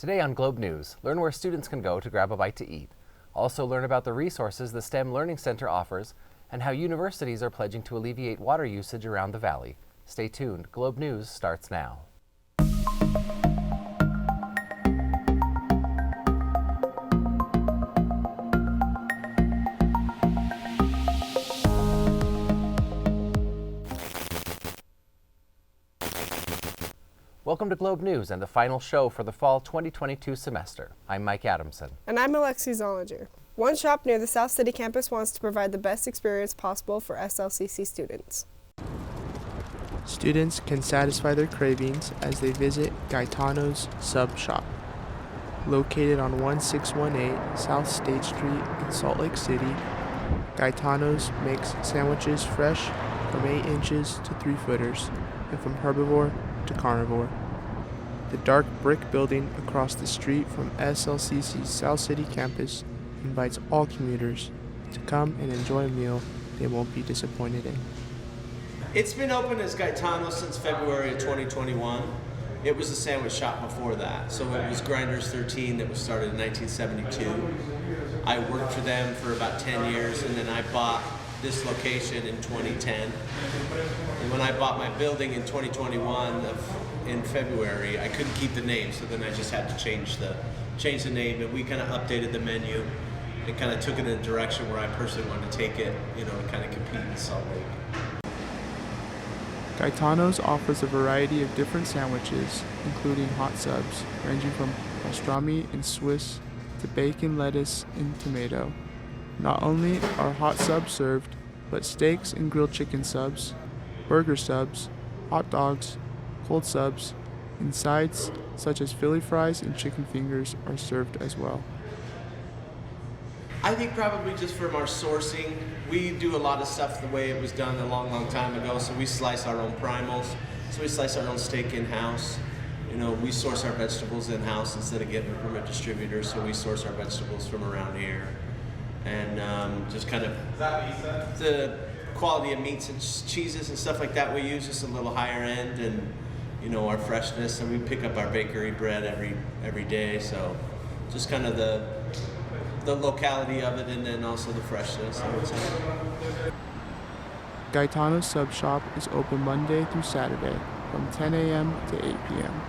Today on Globe News, learn where students can go to grab a bite to eat. Also learn about the resources the STEM Learning Center offers and how universities are pledging to alleviate water usage around the valley. Stay tuned. Globe News starts now. Welcome to Globe News and the final show for the fall 2022 semester. I'm Mike Adamson. And I'm Alexi Zollinger. One shop near the South City campus wants to provide the best experience possible for SLCC students. Students can satisfy their cravings as they visit Gaetano's Sub Shop. Located on 1618 South State Street in Salt Lake City, Gaetano's makes sandwiches fresh from 8 inches to 3-footers and from herbivore to carnivore. The dark brick building across the street from SLCC's South City campus invites all commuters to come and enjoy a meal they won't be disappointed in. It's been open as Gaetano since February of 2021. It was a sandwich shop before that. So it was Grinders 13 that was started in 1972. I worked for them for about 10 years and then I bought this location in 2010. And when I bought my building in 2021 in February, I couldn't keep the name, so then I just had to change the name, and we kind of updated the menu and kind of took it in a direction where I personally wanted to take it, to kind of compete in Salt Lake. Gaetano's offers a variety of different sandwiches, including hot subs, ranging from pastrami and Swiss to bacon, lettuce, and tomato. Not only are hot subs served, but steaks and grilled chicken subs, burger subs, hot dogs, cold subs, and sides such as Philly fries and chicken fingers are served as well. I think probably just from our sourcing, we do a lot of stuff the way it was done a long, long time ago. So we slice our own primals, so we slice our own steak in-house. We source our vegetables in-house instead of getting them from a distributor, so we source our vegetables from around here. And just kind of the quality of meats and cheeses and stuff like that we use is a little higher end, and our freshness, and we pick up our bakery bread every day, so just kind of the locality of it and then also the freshness, I would say. Gaetano's Sub Shop is open Monday through Saturday from 10 a.m. to 8 p.m.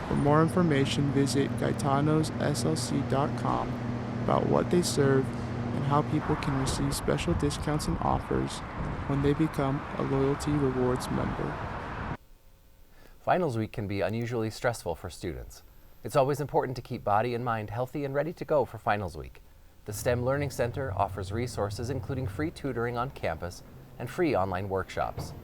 For more information, visit gaetanoslcc.com about what they serve and how people can receive special discounts and offers when they become a Loyalty Rewards member. Finals week can be unusually stressful for students. It's always important to keep body and mind healthy and ready to go for finals week. The STEM Learning Center offers resources including free tutoring on campus and free online workshops.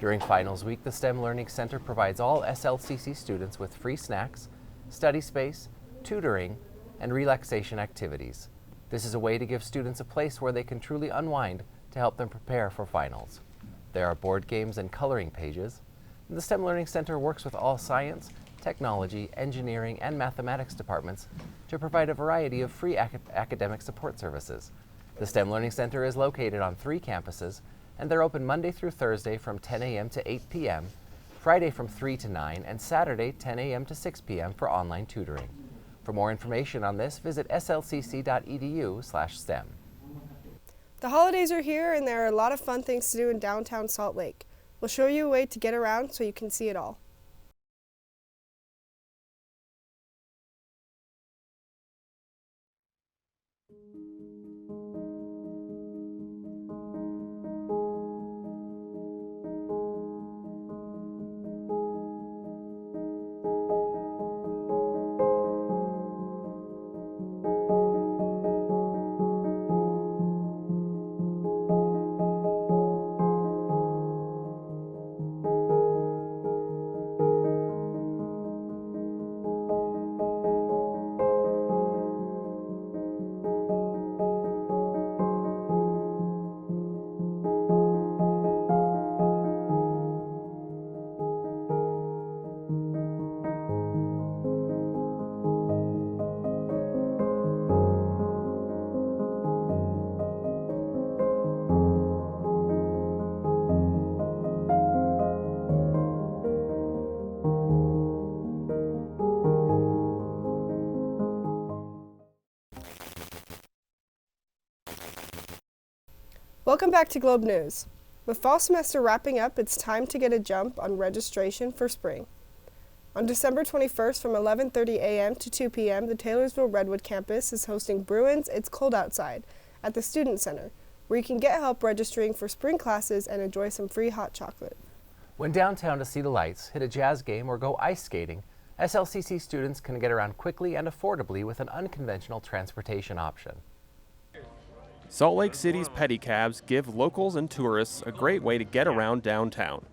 During finals week, the STEM Learning Center provides all SLCC students with free snacks, study space, tutoring, and relaxation activities. This is a way to give students a place where they can truly unwind to help them prepare for finals. There are board games and coloring pages. The STEM Learning Center works with all science, technology, engineering, and mathematics departments to provide a variety of free academic support services. The STEM Learning Center is located on 3 campuses, and they're open Monday through Thursday from 10 a.m. to 8 p.m., Friday from 3 to 9, and Saturday 10 a.m. to 6 p.m. for online tutoring. For more information on this, visit slcc.edu/STEM. The holidays are here and there are a lot of fun things to do in downtown Salt Lake. We'll show you a way to get around so you can see it all. Welcome back to Globe News. With fall semester wrapping up, it's time to get a jump on registration for spring. On December 21st from 11:30 a.m. to 2 p.m., the Taylorsville Redwood campus is hosting Bruins It's Cold Outside at the Student Center, where you can get help registering for spring classes and enjoy some free hot chocolate. When downtown to see the lights, hit a jazz game, or go ice skating, SLCC students can get around quickly and affordably with an unconventional transportation option. Salt Lake City's pedicabs give locals and tourists a great way to get around downtown.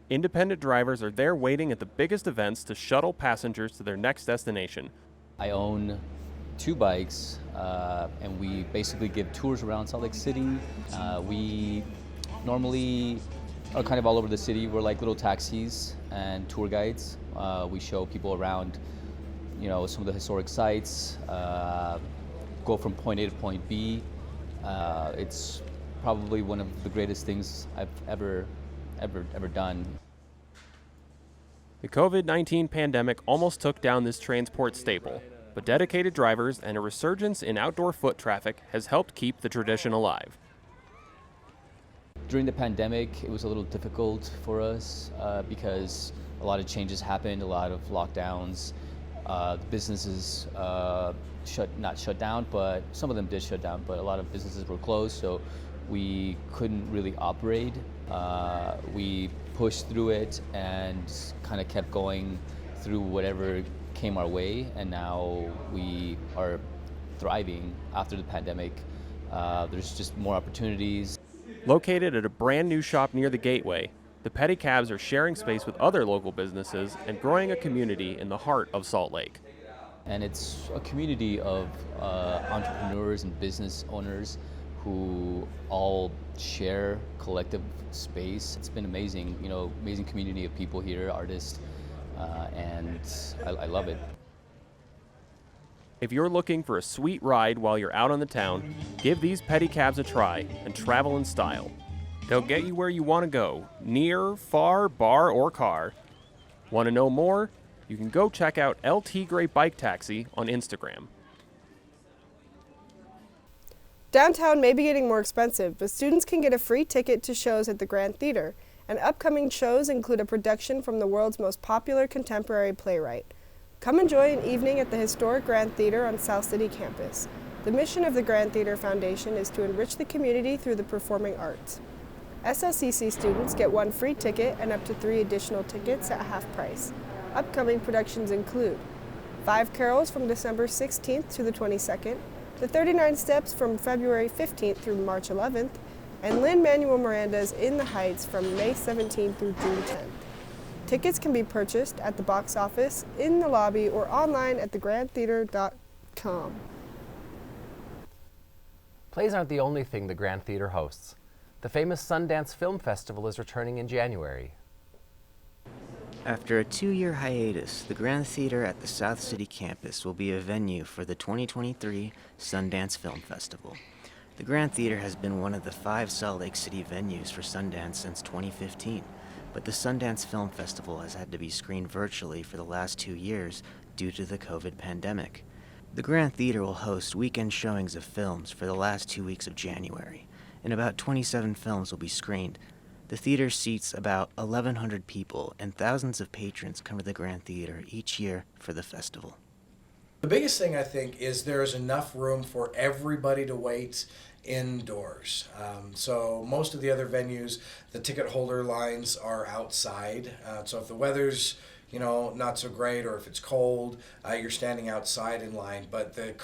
Independent drivers are there waiting at the biggest events to shuttle passengers to their next destination. I own 2 bikes, and we basically give tours around Salt Lake City. We normally are kind of all over the city. We're like little taxis and tour guides. We show people around, some of the historic sites, go from point A to point B. It's probably one of the greatest things I've ever done. The COVID-19 pandemic almost took down this transport staple, but dedicated drivers and a resurgence in outdoor foot traffic has helped keep the tradition alive. During the pandemic, it was a little difficult for us because a lot of changes happened, a lot of lockdowns. The businesses not shut down, but some of them did shut down, but a lot of businesses were closed, so we couldn't really operate. We pushed through it and kind of kept going through whatever came our way, and now we are thriving after the pandemic. There's just more opportunities. Located at a brand new shop near the Gateway, the pedicabs are sharing space with other local businesses and growing a community in the heart of Salt Lake. And it's a community of entrepreneurs and business owners who all share collective space. It's been amazing, amazing community of people here, artists, and I love it. If you're looking for a sweet ride while you're out on the town, give these pedicabs a try and travel in style. They'll get you where you want to go, near, far, bar, or car. Want to know more? You can go check out LT Gray Bike Taxi on Instagram. Downtown may be getting more expensive, but students can get a free ticket to shows at the Grand Theater, and upcoming shows include a production from the world's most popular contemporary playwright. Come enjoy an evening at the historic Grand Theater on South City campus. The mission of the Grand Theater Foundation is to enrich the community through the performing arts. SLCC students get 1 free ticket and up to 3 additional tickets at half price. Upcoming productions include 5 Carols from December 16th to the 22nd, the 39 Steps from February 15th through March 11th, and Lin-Manuel Miranda's In the Heights from May 17th through June 10th. Tickets can be purchased at the box office, in the lobby, or online at thegrandtheater.com. Plays aren't the only thing the Grand Theater hosts. The famous Sundance Film Festival is returning in January. After a 2-year hiatus, the Grand Theater at the South City campus will be a venue for the 2023 Sundance Film Festival. The Grand Theater has been one of the 5 Salt Lake City venues for Sundance since 2015, but the Sundance Film Festival has had to be screened virtually for the last 2 years due to the COVID pandemic. The Grand Theater will host weekend showings of films for the last 2 weeks of January, and about 27 films will be screened. The theater seats about 1,100 people, and thousands of patrons come to the Grand Theater each year for the festival. The biggest thing I think is there is enough room for everybody to wait indoors. So most of the other venues, the ticket holder lines are outside. So if the weather's not so great, or if it's cold, you're standing outside in line. But the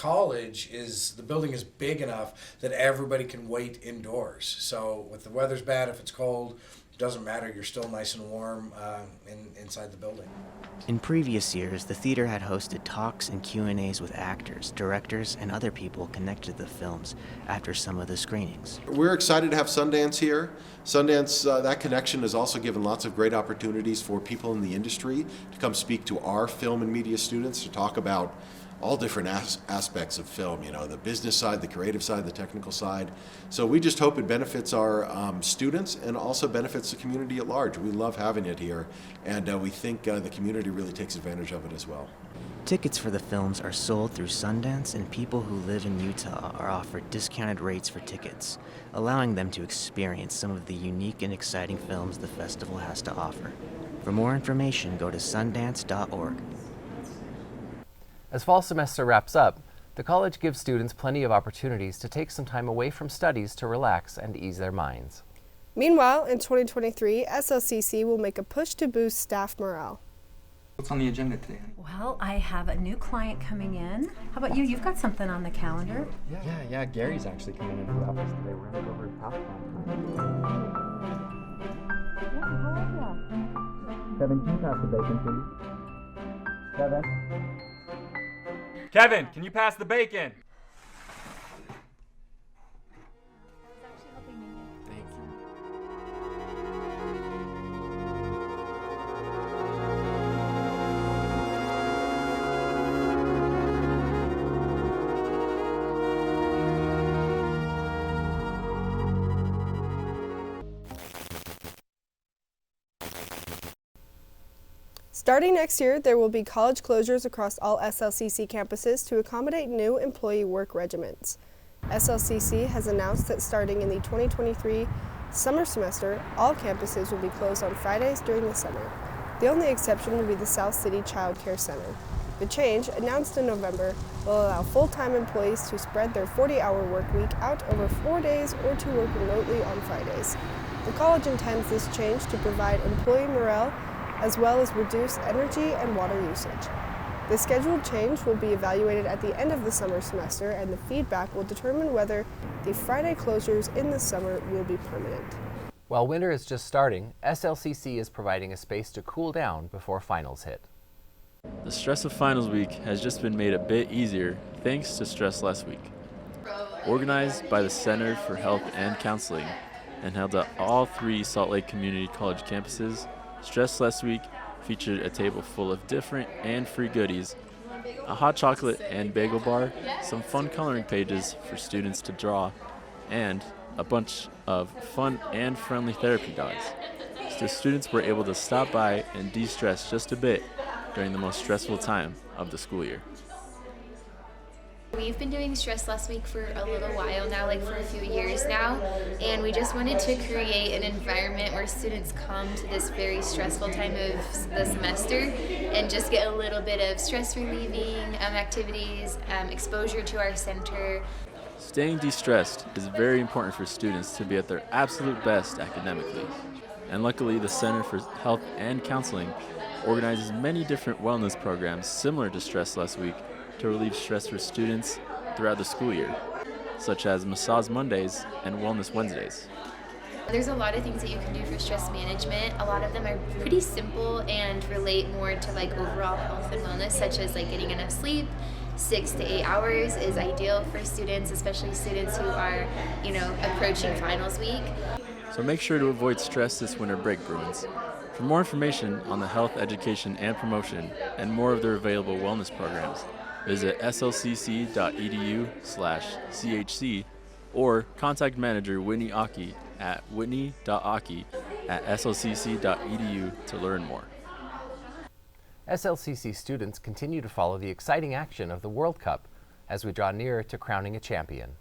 building is big enough that everybody can wait indoors. So if the weather's bad, if it's cold, it doesn't matter. You're still nice and warm inside the building. In previous years, the theater had hosted talks and Q&As with actors, directors, and other people connected to the films after some of the screenings. We're excited to have Sundance here. Sundance, that connection has also given lots of great opportunities for people in the industry to come speak to our film and media students to talk about all different aspects of film, the business side, the creative side, the technical side. So we just hope it benefits our students and also benefits the community at large. We love having it here, and we think the community really takes advantage of it as well. Tickets for the films are sold through Sundance, and people who live in Utah are offered discounted rates for tickets, allowing them to experience some of the unique and exciting films the festival has to offer. For more information, go to sundance.org. As fall semester wraps up, the college gives students plenty of opportunities to take some time away from studies to relax and ease their minds. Meanwhile, in 2023, SLCC will make a push to boost staff morale. What's on the agenda today? Well, I have a new client coming in. How about you? You've got something on the calendar. Yeah. Gary's actually coming into the office today. We're going to go over Kevin, can you pass the bacon, please? Kevin, can you pass the bacon? Starting next year, there will be college closures across all SLCC campuses to accommodate new employee work regiments. SLCC has announced that starting in the 2023 summer semester, all campuses will be closed on Fridays during the summer. The only exception will be the South City Child Care Center. The change, announced in November, will allow full-time employees to spread their 40-hour work week out over 4 days or to work remotely on Fridays. The college intends this change to provide employee morale as well as reduce energy and water usage. The scheduled change will be evaluated at the end of the summer semester, and the feedback will determine whether the Friday closures in the summer will be permanent. While winter is just starting, SLCC is providing a space to cool down before finals hit. The stress of finals week has just been made a bit easier thanks to Stress Less Week. Organized by the Center for Health and Counseling and held at all 3 Salt Lake Community College campuses, Stress Less Week featured a table full of different and free goodies, a hot chocolate and bagel bar, some fun coloring pages for students to draw, and a bunch of fun and friendly therapy dogs. So students were able to stop by and de-stress just a bit during the most stressful time of the school year. We've been doing Stress Less Week for a little while now, like for a few years now, and we just wanted to create an environment where students come to this very stressful time of the semester and just get a little bit of stress relieving activities, exposure to our center. Staying de-stressed is very important for students to be at their absolute best academically, and luckily the Center for Health and Counseling organizes many different wellness programs similar to Stress Less Week to relieve stress for students throughout the school year, such as Massage Mondays and Wellness Wednesdays. There's a lot of things that you can do for stress management. A lot of them are pretty simple and relate more to like overall health and wellness, such as like getting enough sleep. 6 to 8 hours is ideal for students, especially students who are, approaching finals week. So make sure to avoid stress this winter break, Bruins. For more information on the health education and promotion and more of their available wellness programs, visit slcc.edu/chc or contact manager Whitney Aki at whitney.aki@slcc.edu to learn more. SLCC students continue to follow the exciting action of the World Cup as we draw nearer to crowning a champion.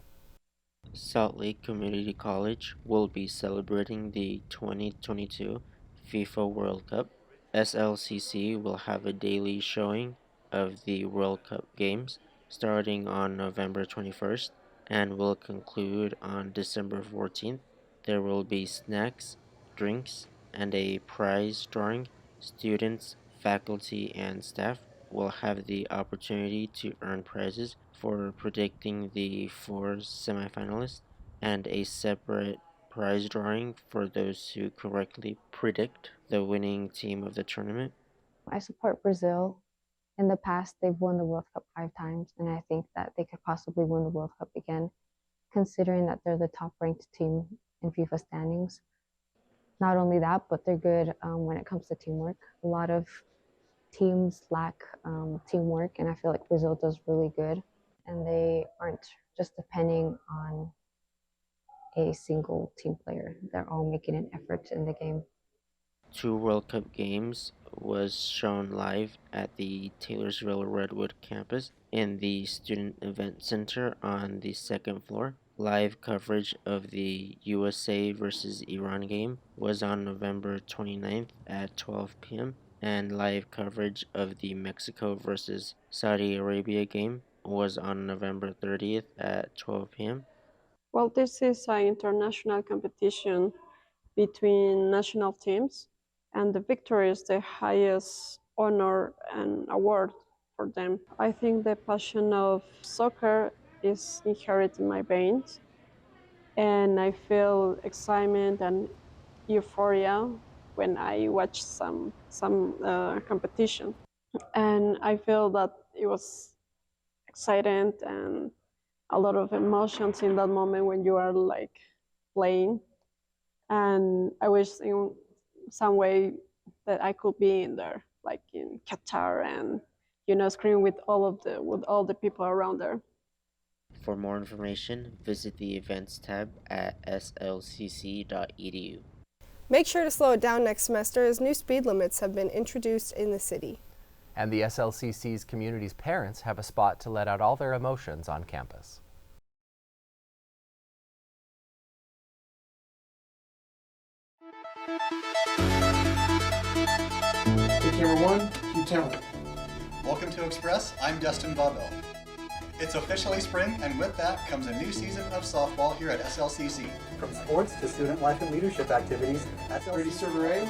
Salt Lake Community College will be celebrating the 2022 FIFA World Cup. SLCC will have a daily showing of the World Cup games starting on November 21st and will conclude on December 14th. There will be snacks, drinks, and a prize drawing. Students, faculty, and staff will have the opportunity to earn prizes for predicting the 4 semifinalists and a separate prize drawing for those who correctly predict the winning team of the tournament. I support Brazil. In the past, they've won the World Cup 5 times, and I think that they could possibly win the World Cup again, considering that they're the top-ranked team in FIFA standings. Not only that, but they're good when it comes to teamwork. A lot of teams lack teamwork, and I feel like Brazil does really good, and they aren't just depending on a single team player. They're all making an effort in the game. 2 World Cup games was shown live at the Taylorsville Redwood campus in the Student Event Center on the second floor. Live coverage of the USA versus Iran game was on November 29th at 12 p.m. and live coverage of the Mexico versus Saudi Arabia game was on November 30th at 12 p.m. Well, this is an international competition between national teams, and the victory is the highest honor and award for them. I think the passion of soccer is inherent in my veins, and I feel excitement and euphoria when I watch some competition, and I feel that it was exciting and a lot of emotions in that moment when you are like playing, and I wish in some way that I could be in there, like in Qatar, and screaming with all the people around there. For more information, visit the events tab at slcc.edu. Make sure to slow it down next semester as new speed limits have been introduced in the city. And the SLCC's community's parents have a spot to let out all their emotions on campus. Camera 1, cue 10. Welcome to Express, I'm Dustin Bobbill. It's officially spring, and with that comes a new season of softball here at SLCC. From sports to student life and leadership activities, Ready, server A?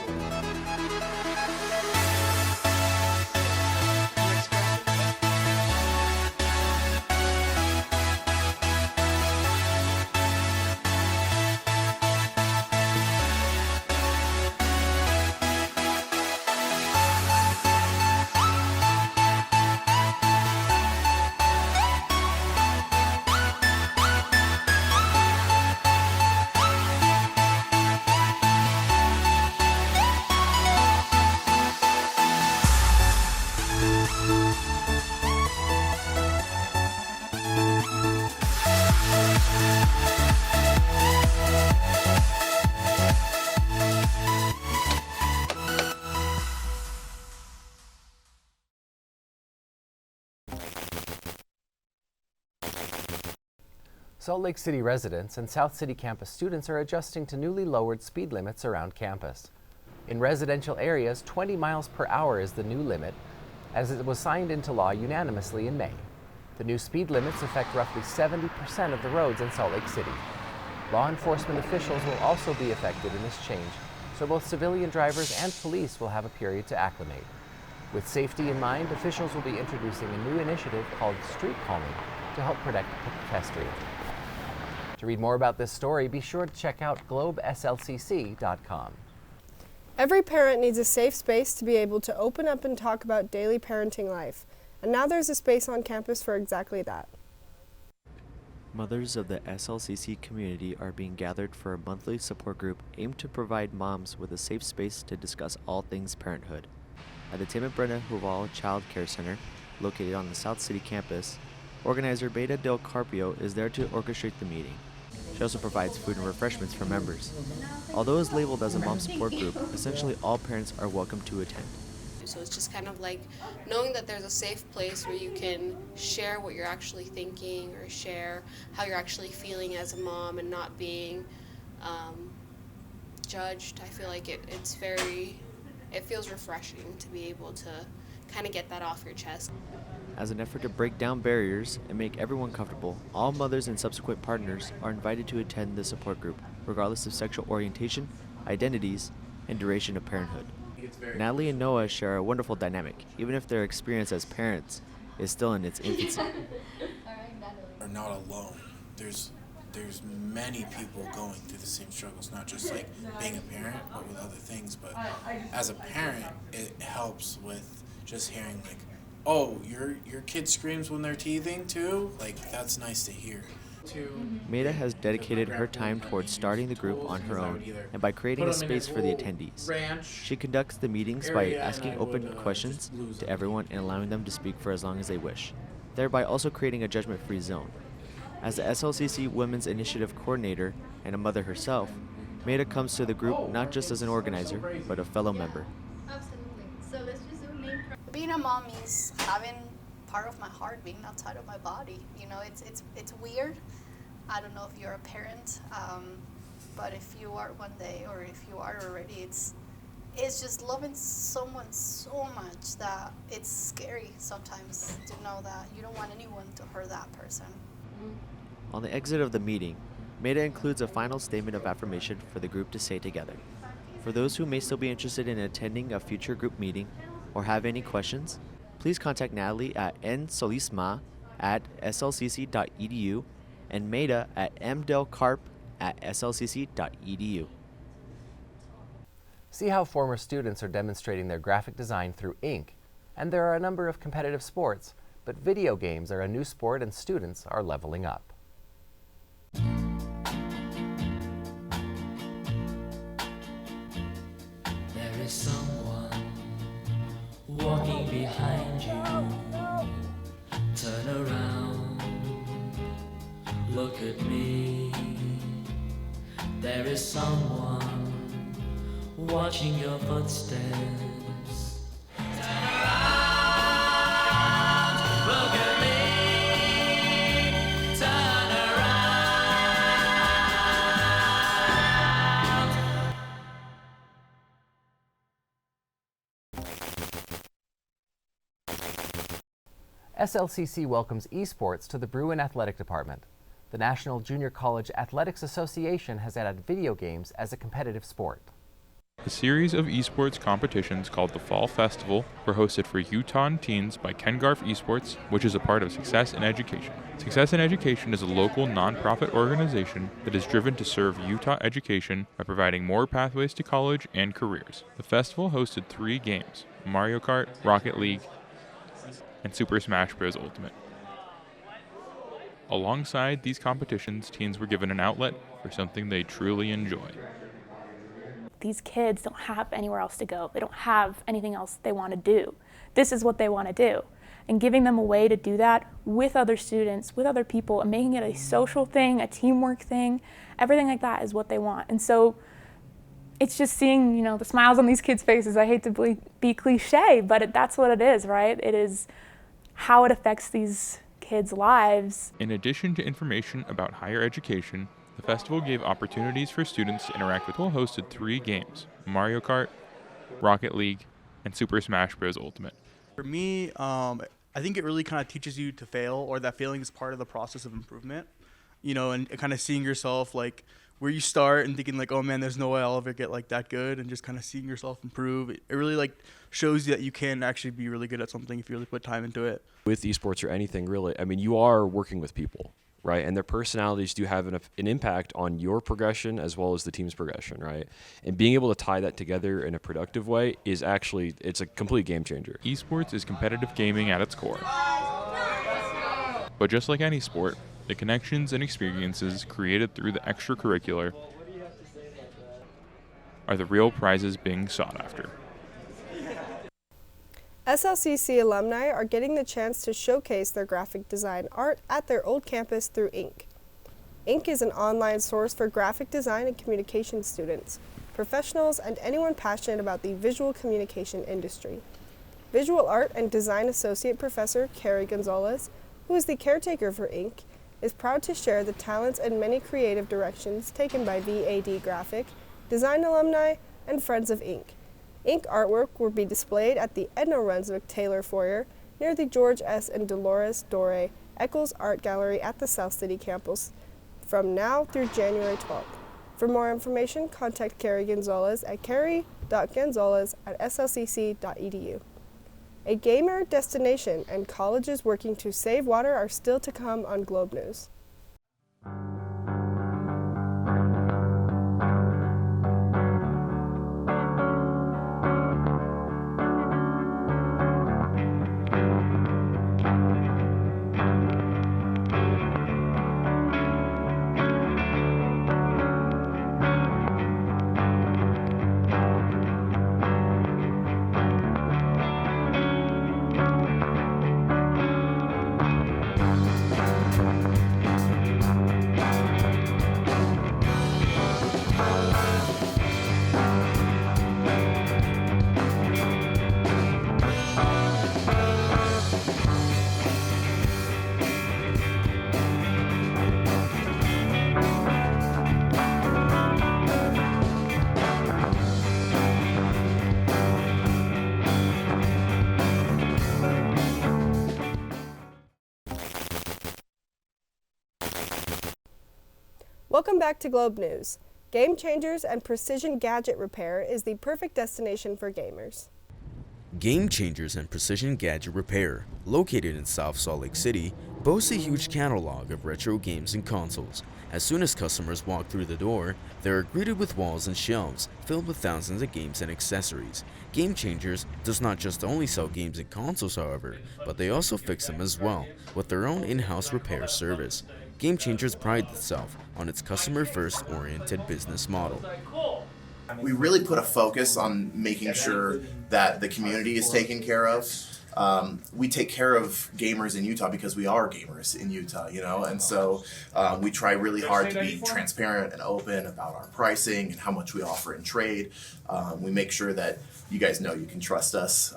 Salt Lake City residents and South City campus students are adjusting to newly lowered speed limits around campus. In residential areas, 20 miles per hour is the new limit, as it was signed into law unanimously in May. The new speed limits affect roughly 70% of the roads in Salt Lake City. Law enforcement officials will also be affected in this change, so both civilian drivers and police will have a period to acclimate. With safety in mind, officials will be introducing a new initiative called street calming to help protect pedestrians. To read more about this story, be sure to check out globeslcc.com. Every parent needs a safe space to be able to open up and talk about daily parenting life. And now there's a space on campus for exactly that. Mothers of the SLCC community are being gathered for a monthly support group aimed to provide moms with a safe space to discuss all things parenthood. At the Tim and Brenna Huval Child Care Center, located on the South City campus, organizer Beta Del Carpio is there to orchestrate the meeting. She also provides food and refreshments for members. Although it's labeled as a mom support group, essentially all parents are welcome to attend. So it's just kind of like knowing that there's a safe place where you can share what you're actually thinking or share how you're actually feeling as a mom and not being judged. I feel like it feels refreshing to be able to kind of get that off your chest. As an effort to break down barriers and make everyone comfortable, all mothers and subsequent partners are invited to attend the support group, regardless of sexual orientation, identities, and duration of parenthood. Natalie and Noah share a wonderful dynamic, even if their experience as parents is still in its infancy. Are not alone. There's many people going through the same struggles, not just like being a parent, but with other things. But as a parent, it helps with just hearing like, oh, your kid screams when they're teething too? Like, that's nice to hear. Maida has dedicated her time towards starting the group on her own and by creating a space for the attendees. She conducts the meetings by asking open questions to everyone and allowing them to speak for as long as they wish, thereby also creating a judgment-free zone. As the SLCC Women's Initiative Coordinator and a mother herself, Maida comes to the group not just as an organizer, but a fellow member. Absolutely. So let's just do name. Being a mom means having part of my heart being outside of my body. You know, it's weird. I don't know if you're a parent, but if you are one day or if you are already, it's just loving someone so much that it's scary sometimes to know that you don't want anyone to hurt that person. On the exit of the meeting, Maida includes a final statement of affirmation for the group to say together. For those who may still be interested in attending a future group meeting or have any questions, please contact Natalie at nsolisma@slcc.edu and Maida at mdelcarp@slcc.edu. See how former students are demonstrating their graphic design through ink. And there are a number of competitive sports, but video games are a new sport and students are leveling up. There is someone walking behind you. Turn around, look at me. There is someone watching your footsteps. Turn around, look at me. Turn around. SLCC welcomes esports to the Bruin Athletic Department. The National Junior College Athletics Association has added video games as a competitive sport. A series of esports competitions called the Fall Festival were hosted for Utah teens by Ken Garf Esports, which is a part of Success in Education. Success in Education is a local nonprofit organization that is driven to serve Utah education by providing more pathways to college and careers. The festival hosted 3 games: Mario Kart, Rocket League, and Super Smash Bros. Ultimate. Alongside these competitions, teens were given an outlet for something they truly enjoy. These kids don't have anywhere else to go. They don't have anything else they want to do. This is what they want to do. And giving them a way to do that with other students, with other people, and making it a social thing, a teamwork thing, everything like that is what they want. And so it's just seeing, the smiles on these kids' faces. I hate to be cliche, but that's what it is, right? It is how it affects these kids' lives. In addition to information about higher education, the festival gave opportunities for students to interact with. Hosted 3 games: Mario Kart, Rocket League, and Super Smash Bros. Ultimate. For me, I think it really kind of teaches you to fail, or that failing is part of the process of improvement. And kind of seeing yourself like where you start and thinking like, oh man, there's no way I'll ever get like that good, and just kind of seeing yourself improve. It really like shows you that you can actually be really good at something if you really put time into it. With esports or anything really, I mean, you are working with people, right? And their personalities do have an impact on your progression as well as the team's progression, right? And being able to tie that together in a productive way is actually, it's a complete game changer. Esports is competitive gaming at its core. But just like any sport, the connections and experiences created through the extracurricular are the real prizes being sought after. SLCC alumni are getting the chance to showcase their graphic design art at their old campus through Ink. Ink is an online source for graphic design and communication students, professionals, and anyone passionate about the visual communication industry. Visual Art and Design Associate Professor Carrie Gonzalez, who is the caretaker for Ink, is proud to share the talents and many creative directions taken by VAD Graphic, design alumni, and friends of Ink. Ink artwork will be displayed at the Edna Runswick Taylor Foyer near the George S. and Dolores Dore Eccles Art Gallery at the South City campus from now through January 12th. For more information, contact Carrie Gonzalez at carrie.gonzalez@slcc.edu. A gamer destination and colleges working to save water are still to come on Globe News. Welcome back to Globe News. Game Changers and Precision Gadget Repair is the perfect destination for gamers. Game Changers and Precision Gadget Repair, located in South Salt Lake City, boasts a huge catalog of retro games and consoles. As soon as customers walk through the door, they are greeted with walls and shelves filled with thousands of games and accessories. Game Changers does not just only sell games and consoles, however, but they also fix them as well, with their own in-house repair service. Game Changers prides itself on its customer-first oriented business model. We really put a focus on making sure that the community is taken care of. We take care of gamers in Utah because we are gamers in Utah, you know, and so we try really hard to be transparent and open about our pricing and how much we offer in trade. We make sure that you guys know you can trust us.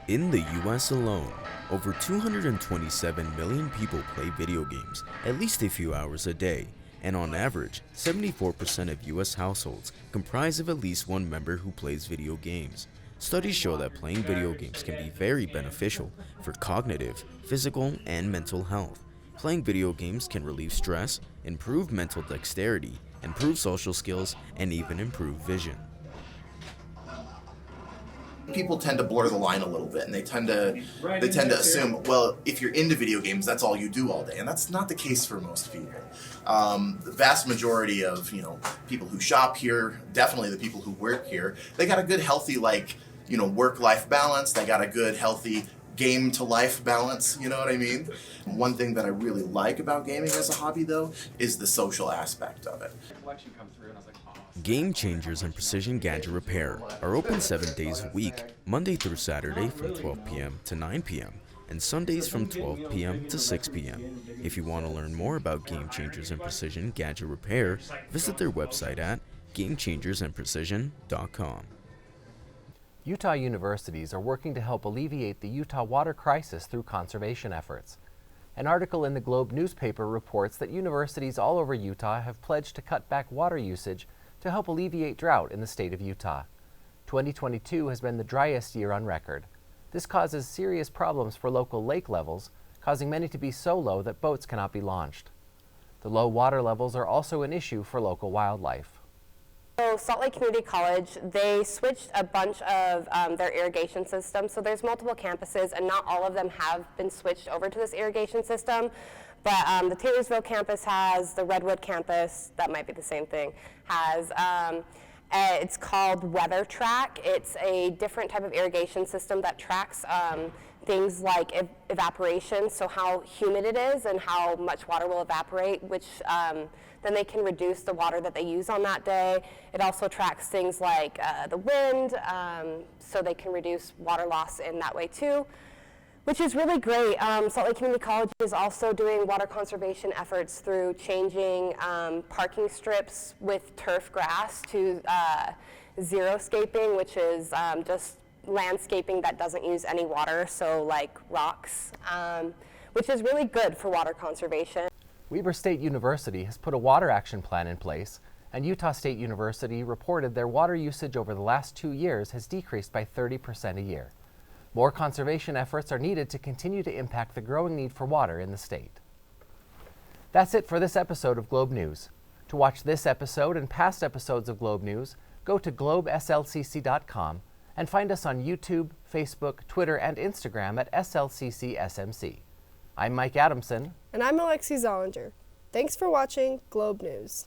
In the US alone, over 227 million people play video games at least a few hours a day, and on average, 74% of US households comprise of at least one member who plays video games. Studies show that playing video games can be very beneficial for cognitive, physical, and mental health. Playing video games can relieve stress, improve mental dexterity, improve social skills, and even improve vision. People tend to blur the line a little bit, and they tend to assume, well, if you're into video games, that's all you do all day, and that's not the case for most people. The vast majority of people who shop here, definitely the people who work here, they got a good, healthy work-life balance. They got a good, healthy game-to-life balance. You know what I mean? One thing that I really like about gaming as a hobby, though, is the social aspect of it. Game Changers and Precision Gadget Repair are open 7 days a week, Monday through Saturday from 12 p.m. to 9 p.m. and Sundays from 12 p.m. to 6 p.m. If you want to learn more about Game Changers and Precision Gadget Repair, visit their website at gamechangersandprecision.com. Utah universities are working to help alleviate the Utah water crisis through conservation efforts. An article in the Globe newspaper reports that universities all over Utah have pledged to cut back water usage to help alleviate drought in the state of Utah. 2022 has been the driest year on record. This causes serious problems for local lake levels, causing many to be so low that boats cannot be launched. The low water levels are also an issue for local wildlife. So Salt Lake Community College, they switched a bunch of their irrigation systems. So there's multiple campuses, and not all of them have been switched over to this irrigation system. But the Taylorsville campus has, the Redwood campus, that might be the same thing, has, it's called Weather Track. It's a different type of irrigation system that tracks things like evaporation, so how humid it is and how much water will evaporate, which then they can reduce the water that they use on that day. It also tracks things like the wind, so they can reduce water loss in that way too, which is really great. Salt Lake Community College is also doing water conservation efforts through changing parking strips with turf grass to xeriscaping, which is just landscaping that doesn't use any water, so like rocks, which is really good for water conservation. Weber State University has put a water action plan in place, and Utah State University reported their water usage over the last 2 years has decreased by 30% a year. More conservation efforts are needed to continue to impact the growing need for water in the state. That's it for this episode of Globe News. To watch this episode and past episodes of Globe News, go to globeslcc.com and find us on YouTube, Facebook, Twitter, and Instagram at SLCC-SMC. I'm Mike Adamson. And I'm Alexi Zollinger. Thanks for watching Globe News.